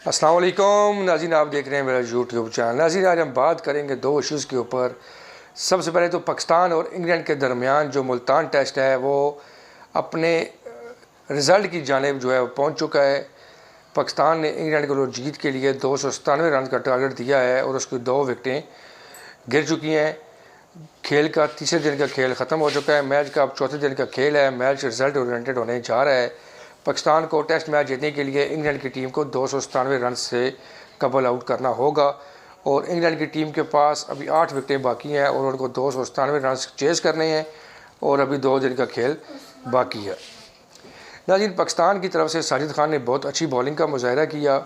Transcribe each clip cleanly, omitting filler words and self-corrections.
अस्सलाम वालेकुम नाज़रीन, आप देख रहे हैं मेरा यूट्यूब चैनल। नाज़रीन, आज हम बात करेंगे दो इश्यूज़ के ऊपर। सबसे पहले तो पाकिस्तान और इंग्लैंड के दरमियान जो मुल्तान टेस्ट है वो अपने रिज़ल्ट की जानिब जो है वो पहुँच चुका है। पाकिस्तान ने इंग्लैंड को जीत के लिए 297 रन का टारगेट दिया है और उसकी 2 विकेटें गिर चुकी हैं। खेल का तीसरे दिन का खेल ख़त्म हो चुका है। मैच का अब चौथे दिन का खेल है। मैच रिज़ल्ट ओरिएंटेड होने जा रहा है। पाकिस्तान को टेस्ट मैच जीतने के लिए इंग्लैंड की टीम को 297 रन से कबल आउट करना होगा और इंग्लैंड की टीम के पास अभी 8 विकेटें बाकी हैं और उनको 297 रन चेज़ करने हैं और अभी 2 दिन का खेल बाकी है। नाज़रीन, पाकिस्तान की तरफ से साजिद खान ने बहुत अच्छी बॉलिंग का मुजाहरा किया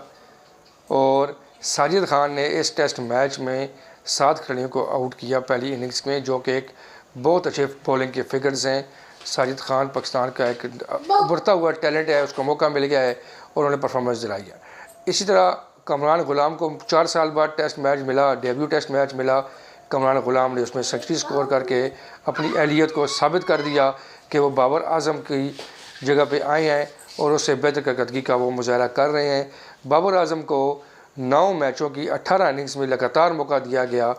और साजिद खान ने इस टेस्ट मैच में 7 खिलाड़ियों को आउट किया पहली इनिंग्स में, जो कि एक बहुत अच्छे बॉलिंग के फिगर्स हैं। साजिद खान पाकिस्तान का एक उभरता हुआ टैलेंट है, उसको मौका मिल गया है और उन्होंने परफॉर्मेंस दिलाई है। इसी तरह कमरान गुलाम को 4 साल बाद टेस्ट मैच मिला, डेब्यू टेस्ट मैच मिला। कमरान गुलाम ने उसमें सेंचुरी स्कोर करके अपनी अहलियत को साबित कर दिया कि वो बाबर आजम की जगह पे आए हैं और उससे बेहतर कारकर्दगी का वो मुजाहरा कर रहे हैं। बाबर आजम को 9 मैचों की 18 इनिंग्स में लगातार मौका दिया गया,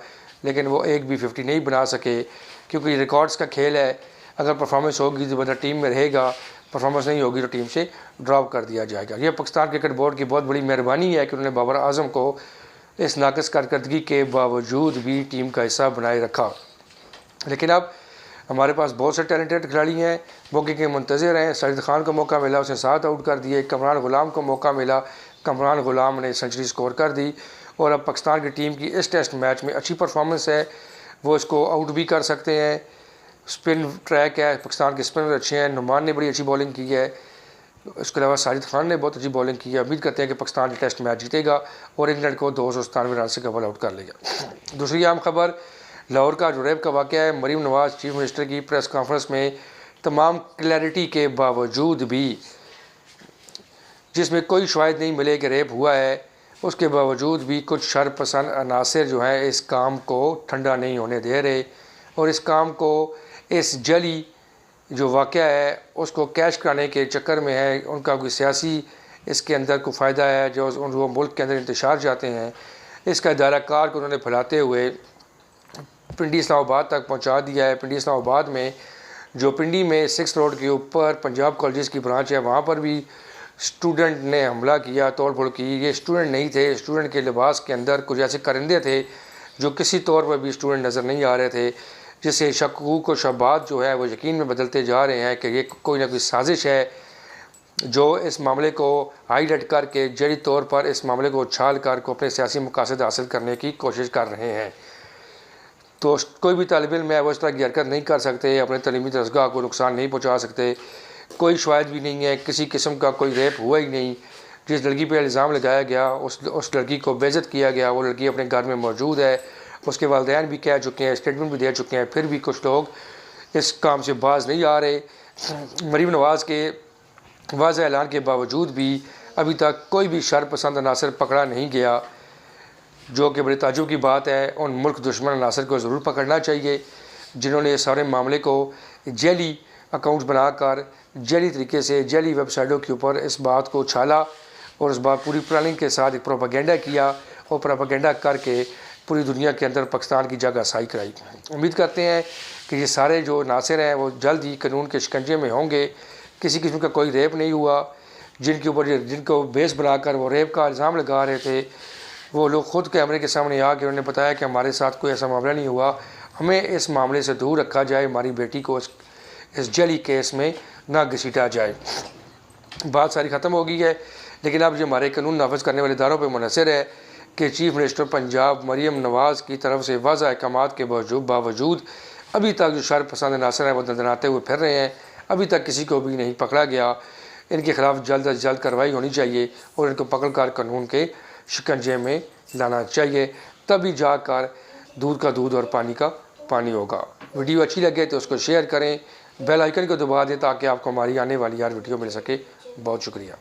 लेकिन वो एक भी 50 नहीं बना सके, क्योंकि रिकॉर्ड्स का खेल है। अगर परफॉर्मेंस होगी तो बंदा टीम में रहेगा, परफॉर्मेंस नहीं होगी तो टीम से ड्रॉप कर दिया जाएगा। यह पाकिस्तान क्रिकेट बोर्ड की बहुत बड़ी मेहरबानी है कि उन्होंने बाबर आजम को इस नाक़िस कारकर्दगी के बावजूद भी टीम का हिस्सा बनाए रखा। लेकिन अब हमारे पास बहुत से टैलेंटेड खिलाड़ी हैं, मौके के मुंतज़िर हैं। साजिद खान को मौका मिला, उसने 7 आउट कर दिए। कमरान गुलाम को मौका मिला, कमरान गुलाम ने सेंचुरी स्कोर कर दी और अब पाकिस्तान की टीम की इस टेस्ट मैच में अच्छी परफॉर्मेंस है, वो इसको आउट भी कर सकते हैं। स्पिन ट्रैक है, पाकिस्तान के स्पिनर अच्छे हैं। नुमान ने बड़ी अच्छी बॉलिंग की है, इसके अलावा साजिद खान ने बहुत अच्छी बॉलिंग की है। उम्मीद करते हैं कि पाकिस्तान टेस्ट मैच जीतेगा और इंग्लैंड को 297 रन से कबल आउट कर लेगा। दूसरी अहम खबर, लाहौर का जो रेप का वाक़या है। मरीम नवाज़ चीफ मिनिस्टर की प्रेस कॉन्फ्रेंस में तमाम क्लैरिटी के बावजूद भी, जिसमें कोई शवाहिद नहीं मिले कि रेप हुआ है, उसके बावजूद भी कुछ शरपसंद अनासर जो हैं इस काम को ठंडा नहीं होने दे रहे और इस काम को, इस जली जो वाक़या है उसको कैश कराने के चक्कर में है। उनका कोई सियासी इसके अंदर कोई फ़ायदा है जो वो मुल्क के अंदर इंतशार चाहते हैं। इसका दायरा कार को उन्होंने फैलाते हुए पिंडी इस्लामाबाद तक पहुंचा दिया है। पिंडी इस्लामाबाद में जो पिंडी में 6 रोड के ऊपर पंजाब कॉलेज की ब्रांच है, वहाँ पर भी स्टूडेंट ने हमला किया, तोड़ फोड़ की। ये स्टूडेंट नहीं थे, स्टूडेंट के लिबास के अंदर कुछ ऐसे परिंदे थे जो किसी तौर पर भी स्टूडेंट नज़र नहीं आ रहे थे, जिससे शकूक और शबात जो है वो यकीन में बदलते जा रहे हैं कि ये कोई ना कोई साजिश है जो इस मामले को हाईलाइट करके जड़ी तौर पर इस मामले को उछाल कर को अपने सियासी मकासद हासिल करने की कोशिश कर रहे हैं। तो कोई भी तालिब इल्म है वो इस तरह की हरकत नहीं कर सकते, अपने तलीमी दरसगाह को नुकसान नहीं पहुँचा सकते। कोई शवाहिद भी नहीं है, किसी किस्म का कोई रेप हुआ ही नहीं। जिस लड़की पर इल्ज़ाम लगाया गया उस लड़की को बेइज्जत किया गया, वो लड़की अपने घर में मौजूद है, उसके वालिदैन भी कह चुके हैं, स्टेटमेंट भी दे चुके हैं, फिर भी कुछ लोग इस काम से बाज नहीं आ रहे। मरीम नवाज़ के वाज़ेह ऐलान के बावजूद भी अभी तक कोई भी शरपसंद अनासर पकड़ा नहीं गया, जो कि बड़ी ताज्जुब की बात है। उन मुल्क दुश्मन अनासर को ज़रूर पकड़ना चाहिए जिन्होंने इस सारे मामले को जेली अकाउंट्स बनाकर जेली तरीके से जेली वेबसाइटों के ऊपर इस बात को उछाला और उस बात पूरी प्लानिंग के साथ एक प्रोपागेंडा किया और प्रोपागेंडा करके पूरी दुनिया के अंदर पाकिस्तान की जगह साई कराई। उम्मीद करते हैं कि ये सारे जो नासिर हैं वो जल्द ही कानून के शिकंजे में होंगे। किसी किस्म का कोई रेप नहीं हुआ। जिनके ऊपर जिनको बेस बनाकर वो रेप का इल्ज़ाम लगा रहे थे, वो लोग ख़ुद कैमरे के सामने आके उन्होंने बताया कि हमारे साथ कोई ऐसा मामला नहीं हुआ, हमें इस मामले से दूर रखा जाए, हमारी बेटी को इस जली केस में ना घसीटा जाए। बात सारी ख़त्म हो गई है, लेकिन अब जो हमारे कानून नाफिज करने वाले इदारों पर मुनहसर है कि चीफ मिनिस्टर पंजाब मरीम नवाज़ की तरफ से वाज़ेह अहकामात के बावजूद अभी तक जो शरपसंद अनासर हैं वो दंदनाते हुए फिर रहे हैं। अभी तक किसी को भी नहीं पकड़ा गया। इनके ख़िलाफ़ जल्द अज जल्द कार्रवाई होनी चाहिए और इनको पकड़ कर कानून के शिकंजे में लाना चाहिए, तभी जाकर दूध का दूध और पानी का पानी होगा। वीडियो अच्छी लगे तो उसको शेयर करें, बेल आइकन को दबा दें ताकि आपको हमारी आने वाली हर वीडियो मिल सके। बहुत शुक्रिया।